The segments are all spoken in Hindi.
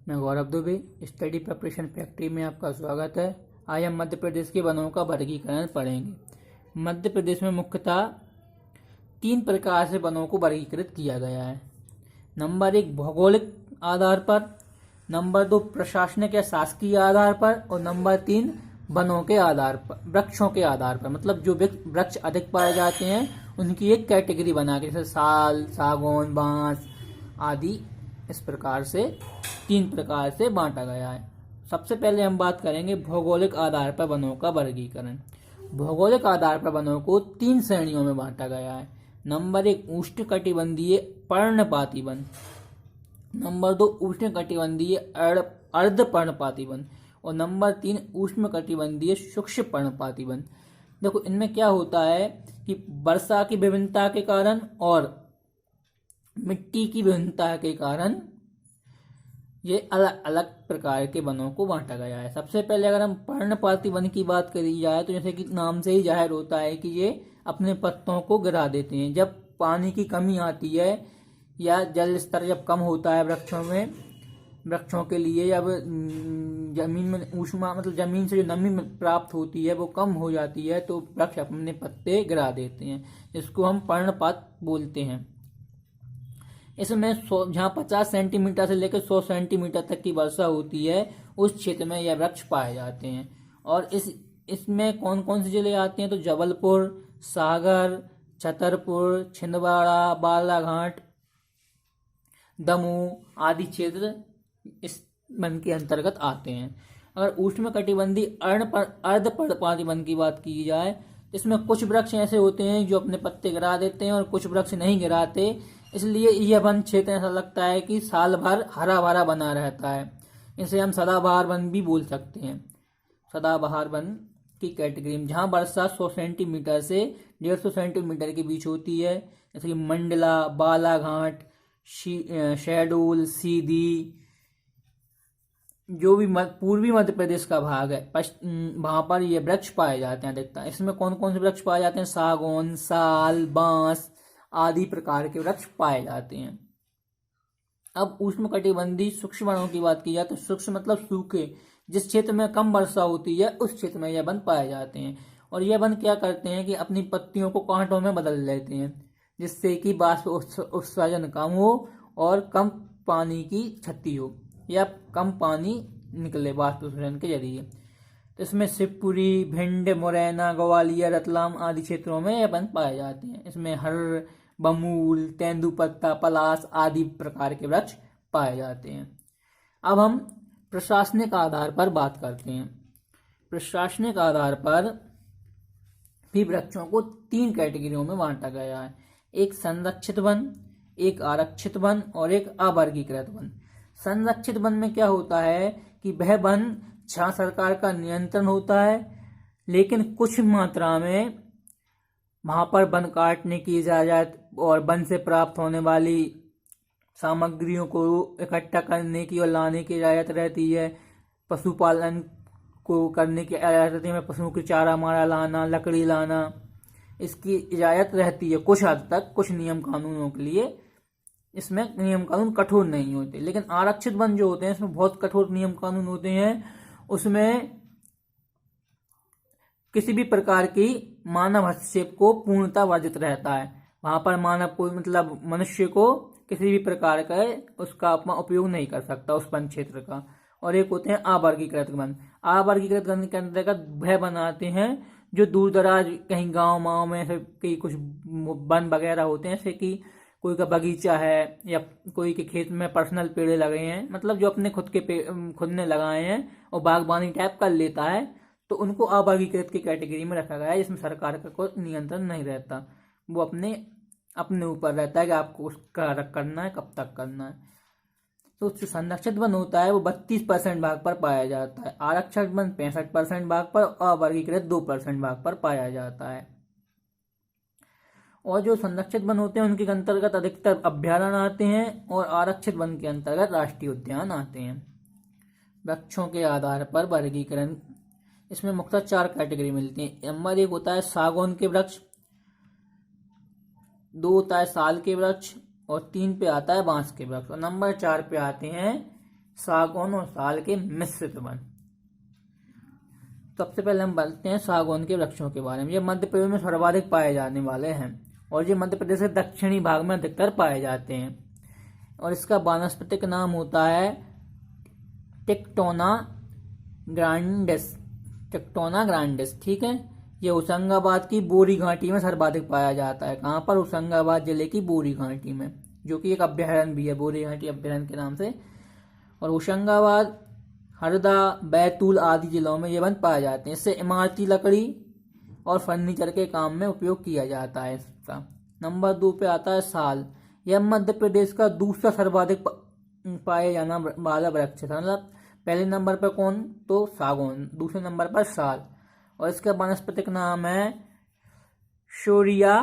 मैं गौरव दुबे स्टडी प्रिपरेशन फैक्ट्री में आपका स्वागत है। आज हम मध्य प्रदेश के वनों का वर्गीकरण पढ़ेंगे। मध्य प्रदेश में मुख्यतः 3 प्रकार से वनों को वर्गीकृत किया गया है। नंबर 1 भौगोलिक आधार पर, नंबर 2 प्रशासनिक या शासकीय आधार पर और नंबर 3 वनों के आधार पर, वृक्षों के आधार पर। मतलब जो वृक्ष अधिक पाए जाते हैं उनकी एक कैटेगरी बना के, जैसे साल, सागौन, बांस आदि। इस प्रकार से 3 प्रकार से बांटा गया है। सबसे पहले हम बात करेंगे भौगोलिक आधार पर वनों का वर्गीकरण। भौगोलिक आधार पर वनों को 3 श्रेणियों में बांटा गया है। नंबर 1 उष्णकटिबंधीय पर्णपाती वन, नंबर 2 उष्णकटिबंधीय अर्धपर्णपाती वन और नंबर 3 उष्णकटिबंधीय सूक्ष्म पर्णपाती वन। देखो, इनमें क्या होता है कि वर्षा की विभिन्नता के कारण और मिट्टी की विभिन्नता के कारण ये अलग अलग प्रकार के वनों को बांटा गया है। सबसे पहले अगर हम पर्णपाती वन की बात करी जाए तो जैसे कि नाम से ही जाहिर होता है कि ये अपने पत्तों को गिरा देते हैं जब पानी की कमी आती है या जल स्तर जब कम होता है वृक्षों के लिए, जब जमीन में ऊष्मा मतलब जमीन से जो नमी प्राप्त होती है वो कम हो जाती है तो वृक्ष अपने पत्ते गिरा देते हैं, इसको हम पर्णपात बोलते हैं। इसमें जहाँ 50 सेंटीमीटर से लेकर 100 सेंटीमीटर तक की वर्षा होती है उस क्षेत्र में यह वृक्ष पाए जाते हैं। और इसमें कौन कौन से जिले आते हैं तो जबलपुर, सागर, छतरपुर, छिंदवाड़ा, बालाघाट, दमोह आदि क्षेत्र इस वन के अंतर्गत आते हैं। अगर उष्णकटिबंधीय अर्धपर्णपाती वन की बात की जाए तो इसमें कुछ वृक्ष ऐसे होते हैं जो अपने पत्ते गिरा देते हैं और कुछ वृक्ष नहीं गिराते, इसलिए यह वन क्षेत्र ऐसा लगता है कि साल भर हरा भरा बना रहता है। इसे हम सदाबहार वन भी बोल सकते हैं। सदाबहार वन की कैटेगरी में जहाँ वर्षा 100 सेंटीमीटर से 150 सेंटीमीटर के बीच होती है, जैसे कि मंडला, बालाघाट, शहडोल, सीधी, जो भी पूर्वी मध्य प्रदेश का भाग है वहां पर ये वृक्ष पाए जाते हैं अधिकतर। इसमें कौन कौन से वृक्ष पाए जाते हैं? सागौन, साल, बांस आदि प्रकार के वृक्ष पाए जाते हैं। अब उष्णकटिबंधीय सूक्ष्म वनों की बात की जाए तो सूक्ष्म मतलब सूखे, जिस क्षेत्र में कम वर्षा होती है उस क्षेत्र में यह वन पाए जाते हैं। और यह वन क्या करते हैं कि अपनी पत्तियों को कांटों में बदल लेते हैं जिससे कि बाष्प उत्सर्जन कम हो और कम पानी की क्षति हो या कम पानी निकले बाष्प उत्सर्जन के जरिए। तो इसमें शिवपुरी, भिंड, मुरैना, ग्वालियर, रतलाम आदि क्षेत्रों में यह वन पाए जाते हैं। इसमें हर, बमूल, तेंदुपत्ता, पलाश आदि प्रकार के वृक्ष पाए जाते हैं। अब हम प्रशासनिक आधार पर बात करते हैं। प्रशासनिक आधार पर भी वृक्षों को 3 कैटेगरियों में बांटा गया है। एक संरक्षित वन, एक आरक्षित वन और एक अवर्गीकृत वन। संरक्षित वन में क्या होता है कि वह वन जहाँ सरकार का नियंत्रण होता है लेकिन कुछ मात्रा में वहां पर वन काटने की इजाजत और वन से प्राप्त होने वाली सामग्रियों को इकट्ठा करने की और लाने की इजाजत रहती है। पशुपालन को करने की इजाजत रहती है, पशुओं की चारा मारा लाना, लकड़ी लाना, इसकी इजाजत रहती है कुछ हद तक, कुछ नियम कानूनों के लिए। इसमें नियम कानून कठोर नहीं होते। लेकिन आरक्षित वन जो होते हैं इसमें बहुत कठोर नियम कानून होते हैं। उसमें किसी भी प्रकार की मानव हस्तक्षेप को पूर्णतः वर्जित रहता है। वहां पर मानव को मतलब मनुष्य को किसी भी प्रकार का उसका उपयोग नहीं कर सकता उस वन क्षेत्र का। और एक होते हैं अवर्गीकृत वन। अवर्गीकृत वन के अंतर्गत वह बनाते हैं जो दूर दराज कहीं गाँव में से कहीं कुछ वन वगैरह होते हैं, जैसे कि कोई का बगीचा है या कोई के खेत में पर्सनल पेड़ लगे हैं, मतलब जो अपने खुद ने लगाए हैं और बागबानी टाइप कर लेता है, तो उनको अवर्गीकृत की कैटेगरी में रखा गया है जिसमें सरकार का कोई नियंत्रण नहीं रहता। वो अपने ऊपर रहता है कि आपको उसका करना है, कब तक करना है। तो जो संरक्षित वन होता है वो 32% भाग पर पाया जाता है, आरक्षित वन 65% भाग पर, अवर्गीकृत 2% भाग पर पाया जाता है। और जो संरक्षित वन होते हैं उनके अंतर्गत अधिकतर अभ्यारण्य आते हैं और आरक्षित वन के अंतर्गत राष्ट्रीय उद्यान आते हैं। वृक्षों के आधार पर वर्गीकरण, इसमें मुख्यतः 4 कैटेगरी मिलती है। नंबर 1 होता है सागौन के वृक्ष, 2 होता है साल के वृक्ष और 3 पे आता है बांस के वृक्ष और नंबर 4 पे आते हैं सागौन और साल के मिश्रित वन। सबसे पहले हम बात हैं सागौन के वृक्षों के बारे में। ये मध्य प्रदेश में सर्वाधिक पाए जाने वाले हैं और ये मध्य प्रदेश के दक्षिणी भाग में अधिकतर पाए जाते हैं और इसका वानस्पतिक नाम होता है टेक्टोना ग्रांडिस। टेक्टोना ग्रांडिस, ठीक है। ये होशंगाबाद की बोरी घाटी में सर्वाधिक पाया जाता है। कहाँ पर? होशंगाबाद जिले की बोरी घाटी में, जो कि एक अभ्यारण्य भी है, बोरी घाटी अभ्यारण्य के नाम से। और होशंगाबाद, हरदा, बैतूल आदि जिलों में ये वन पाए जाते हैं। इससे इमारती लकड़ी और फर्नीचर के काम में उपयोग किया जाता है इसका। नंबर 2 पे आता है साल। यह मध्य प्रदेश का दूसरा सर्वाधिक पाए जाना वाला वृक्ष है। मतलब पहले नंबर पर कौन? तो सागौन, दूसरे नंबर पर साल। और इसका वानस्पतिक नाम है शोरिया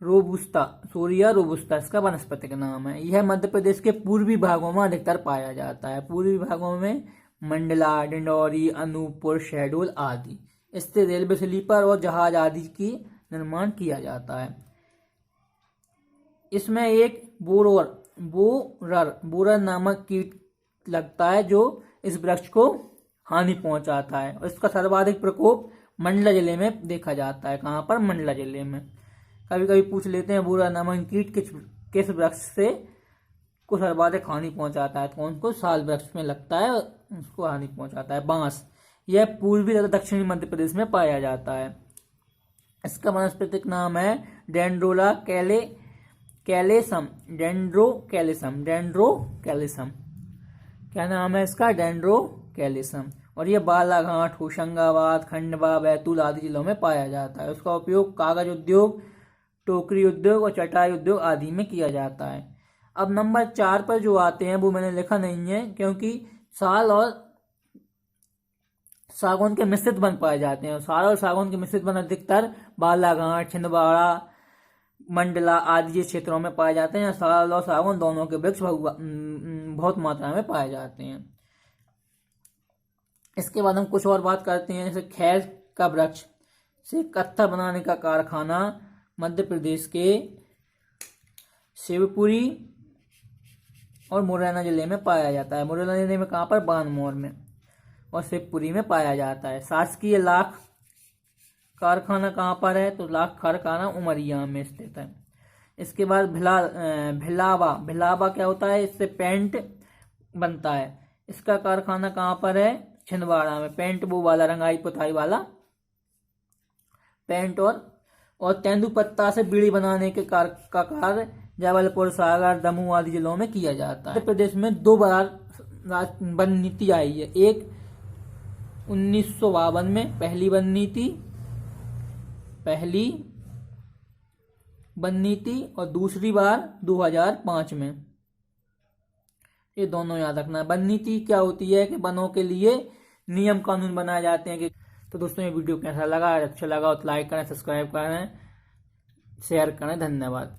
रोबुस्ता इसका वनस्पतिक नाम है। यह मध्य प्रदेश के पूर्वी भागों में अधिकतर पाया जाता है। पूर्वी भागों में मंडला, डिंडौरी, अनूपपुर, शहडोल आदि। इससे रेलवे स्लीपर और जहाज आदि की निर्माण किया जाता है। इसमें एक बोरर नामक कीट लगता है जो इस वृक्ष को हानि पहुंचाता है और इसका सर्वाधिक प्रकोप मंडला जिले में देखा जाता है। कहाँ पर? मंडला जिले में। कभी कभी पूछ लेते हैं बोरर नामक कीट किस वृक्ष से को सर्वाधिक हानि पहुंचाता है, तो कौन को? साल वृक्ष में लगता है, उसको हानि पहुंचाता है। बांस, यह पूर्वी तथा दक्षिणी मध्य प्रदेश में पाया जाता है। इसका वानस्पतिक नाम है डेंड्रोला कैलेसम। क्या नाम है इसका? डेंड्रो कैलेसम। और ये बालाघाट, होशंगाबाद, खंडवा, बैतूल आदि जिलों में पाया जाता है। उसका उपयोग कागज उद्योग, टोकरी उद्योग और चटाई उद्योग आदि में किया जाता है। अब नंबर 4 पर जो आते हैं वो मैंने लिखा नहीं है, क्योंकि साल और सागौन के मिश्रित वन पाए जाते हैं। साल और सागौन के मिश्रित वन अधिकतर बालाघाट, छिंदवाड़ा, मंडला आदि क्षेत्रों में पाए जाते हैं। साल और सागौन दोनों के वृक्ष बहुत मात्रा में पाए जाते हैं। इसके बाद हम कुछ और बात करते हैं, जैसे खैर का वृक्ष से कत्था बनाने का कारखाना मध्य प्रदेश के शिवपुरी और मुरैना जिले में पाया जाता है। मुरैना जिले में कहाँ पर? बानमोर में। और शिवपुरी में पाया जाता है। शासकीय लाख कारखाना कहाँ पर है? तो लाख कारखाना उमरिया में स्थित है। इसके बाद भिलावा क्या होता है? इससे पेंट बनता है। इसका कारखाना कहाँ पर है? छिंदवाड़ा में। पेंट वो वाला, रंगाई पुताई वाला पेंट। और तेंदुपत्ता से बीड़ी बनाने के का कार्य जबलपुर, सागर, दमोह आदि जिलों में किया जाता है। मध्य प्रदेश में 2 बार वन नीति आई है। एक 1952 में पहली वन नीति और दूसरी बार 2005 में। ये दोनों याद रखना। वन नीति क्या होती है कि वनों के लिए नियम कानून बनाए जाते हैं। तो दोस्तों ये वीडियो कैसा लगा? अच्छा लगा तो लाइक करें, सब्सक्राइब करें, शेयर करें। धन्यवाद।